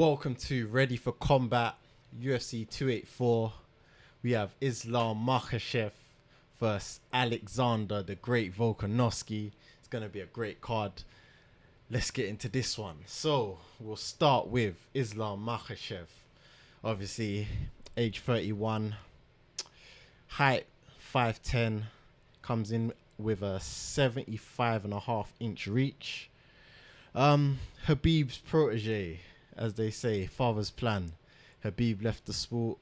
Welcome to Ready for Combat UFC 284. We have Islam Makhachev versus Alexander the Great Volkanovski. It's going to be a great card. Let's get into this one. So we'll start with Islam Makhachev. Obviously, age 31, height 5'10", comes in with a 75.5-inch reach. Khabib's protege, as they say, father's plan. Khabib left the sport.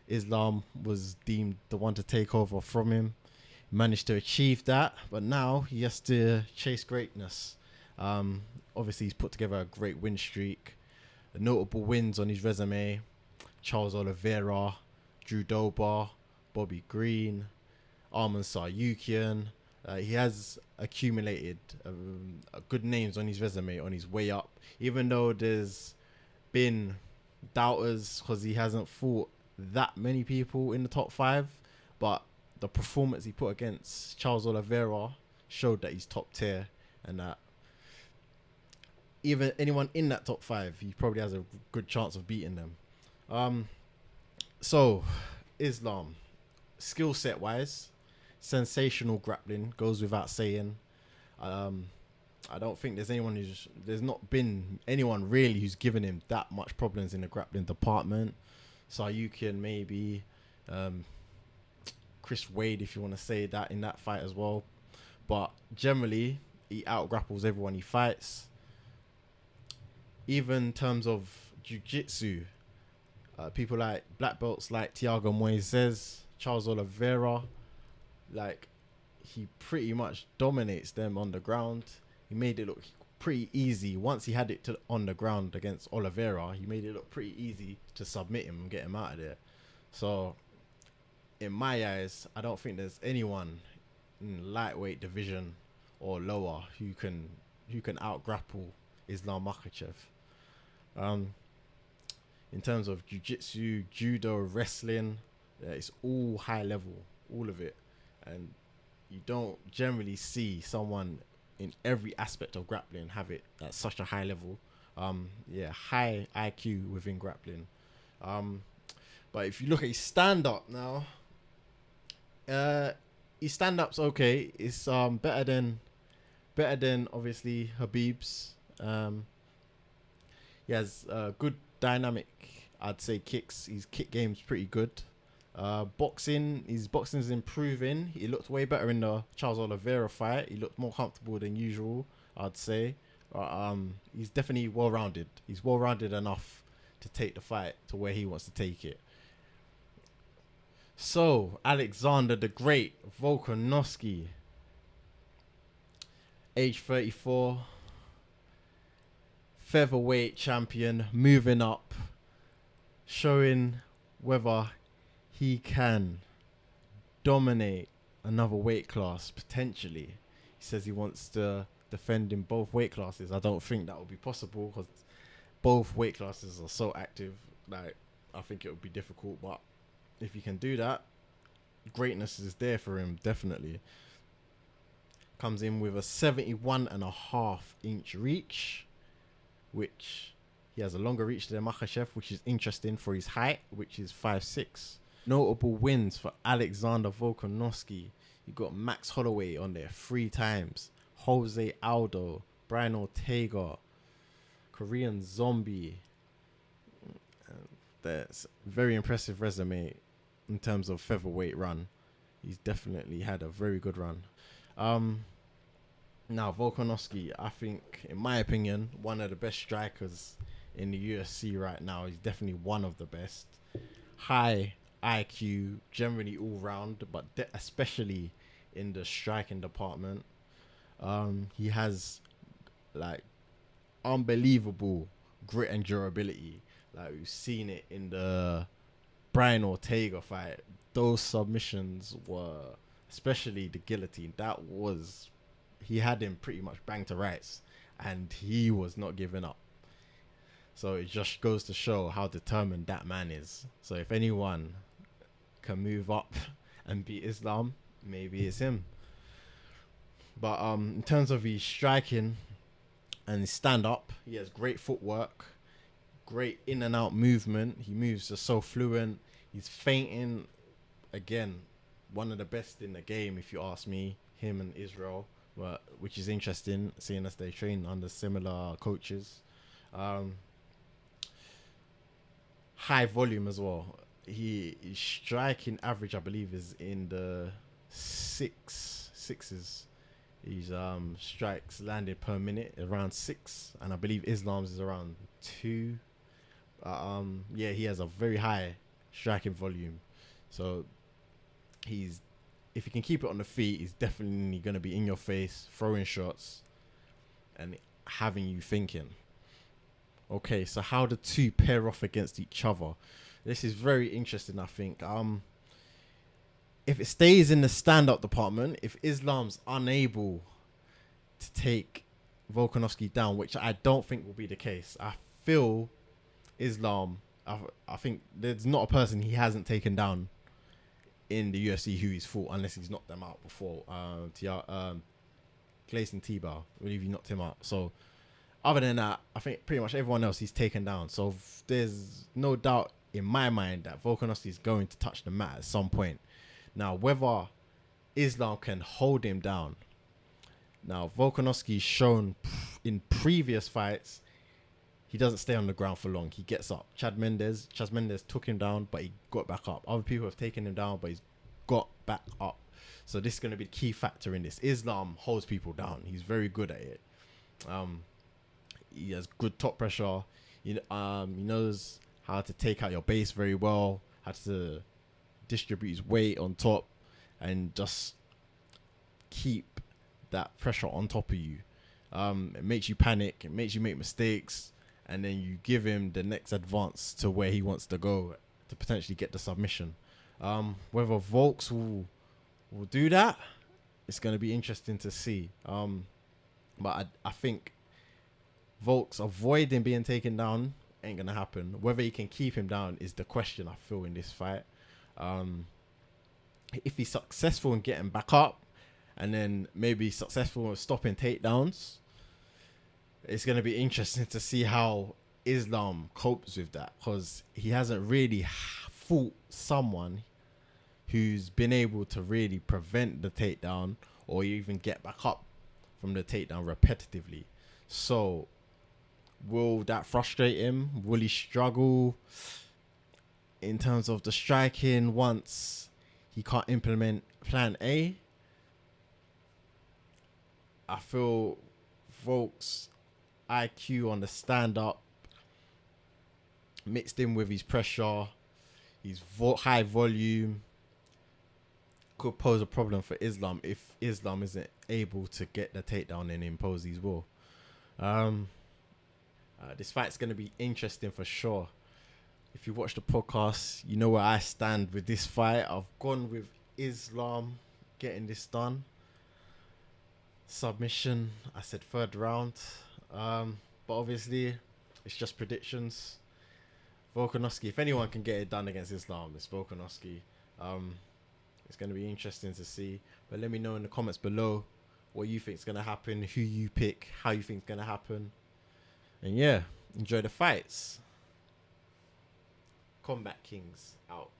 Islam was deemed the one to take over from him. Managed to achieve that, but now he has to chase greatness. Obviously, he's put together a great win streak. Notable wins on his resume: Charles Oliveira, Drew Dober, Bobby Green, Arman Saryukian. He has accumulated good names on his resume on his way up, even though there's been doubters because he hasn't fought that many people in the top 5. But the performance he put against Charles Oliveira showed that he's top tier, and that even anyone in that top 5, he probably has a good chance of beating them. So Islam, skill set wise, sensational grappling, goes without saying. I don't think there's not been anyone really who's given him that much problems in the grappling department. Saryukian maybe, Chris Wade, if you want to say that, in that fight as well. But generally, he out-grapples everyone he fights. Even in terms of jiu-jitsu, people like black belts like Thiago Moises, Charles Oliveira, like, he pretty much dominates them on the ground. He made it look pretty easy. Once he had it on the ground against Oliveira, he made it look pretty easy to submit him and get him out of there. So, in my eyes, I don't think there's anyone in lightweight division or lower who can out-grapple Islam Makhachev. In terms of jiu-jitsu, judo, wrestling, it's all high level, all of it. And you don't generally see someone in every aspect of grappling have it at such a high level. High IQ within grappling. But if you look at his stand-up now, his stand-up's okay. It's better than obviously Khabib's. He has good dynamic, I'd say, kicks. His kick game's pretty good. His boxing's improving. He looked way better in the Charles Oliveira fight. He looked more comfortable than usual, I'd say. He's definitely well-rounded. He's well-rounded enough to take the fight to where he wants to take it. So, Alexander the Great Volkanovski, age 34, featherweight champion, moving up, showing whether he can dominate another weight class, potentially. He says he wants to defend in both weight classes. I don't think that will be possible because both weight classes are so active. Like, I think it would be difficult, but if he can do that, greatness is there for him, definitely. Comes in with a 71.5-inch reach, which he has a longer reach than Makhachev, which is interesting for his height, which is 5'6". Notable wins for Alexander Volkanovski. You got Max Holloway on there 3 times, Jose Aldo, Brian Ortega, Korean Zombie. That's very impressive resume in terms of featherweight run. He's definitely had a very good run. Now Volkanovski, I think, in my opinion, one of the best strikers in the UFC right now. He's definitely one of the best. High IQ, generally all round, but especially in the striking department. He has like unbelievable grit and durability. Like, we've seen it in the Brian Ortega fight. Those submissions were, especially the guillotine, he had him pretty much banged to rights, and he was not giving up. So it just goes to show how determined that man is. So if anyone can move up and beat Islam, maybe it's him. But in terms of his striking and his stand-up, he has great footwork. great in and out movement. He moves just so fluent. He's feinting. Again, one of the best in the game, if you ask me. Him and Israel, which is interesting, seeing as they train under similar coaches. High volume as well. His striking average, I believe, is in the sixes. His strikes landed per minute around 6, and I believe Islam's is around 2. Yeah, he has a very high striking volume. So if he can keep it on the feet, he's definitely going to be in your face, throwing shots, and having you thinking. Okay, so how the two pair off against each other? This is very interesting, I think. If it stays in the stand-up department, if Islam's unable to take Volkanovski down, which I don't think will be the case, I feel Islam, I think there's not a person he hasn't taken down in the UFC who he's fought, unless he's knocked them out before. Clayson T-Bar, I believe he knocked him out. So other than that, I think pretty much everyone else he's taken down. So there's no doubt in my mind that Volkanovski is going to touch the mat at some point. Now, whether Islam can hold him down. Now, Volkanovski's shown in previous fights, he doesn't stay on the ground for long. He gets up. Chad Mendes took him down, but he got back up. Other people have taken him down, but he's got back up. So this is going to be the key factor in this. Islam holds people down. He's very good at it. He has good top pressure. He knows how to take out your base very well, how to distribute his weight on top, and just keep that pressure on top of you. It makes you panic. It makes you make mistakes. And then you give him the next advance to where he wants to go to potentially get the submission. Whether Volks will do that, it's going to be interesting to see. But I think Volks avoiding being taken down ain't going to happen. Whether he can keep him down is the question, I feel, in this fight. If he's successful in getting back up and then maybe successful in stopping takedowns, it's going to be interesting to see how Islam copes with that, because he hasn't really fought someone who's been able to really prevent the takedown or even get back up from the takedown repetitively. So will that frustrate him? Will he struggle in terms of the striking once he can't implement plan A? I feel Volk's IQ on the stand-up mixed in with his pressure, his high volume, could pose a problem for Islam if Islam isn't able to get the takedown and impose his will. This fight's going to be interesting for sure. If you watch the podcast, you know where I stand with this fight. I've gone with Islam getting this done. Submission, I said 3rd round. But obviously, it's just predictions. Volkanovski, if anyone can get it done against Islam, it's Volkanovski. It's going to be interesting to see. But let me know in the comments below what you think is going to happen, who you pick, how you think it's going to happen. And yeah, enjoy the fights. Kombat Kingz out.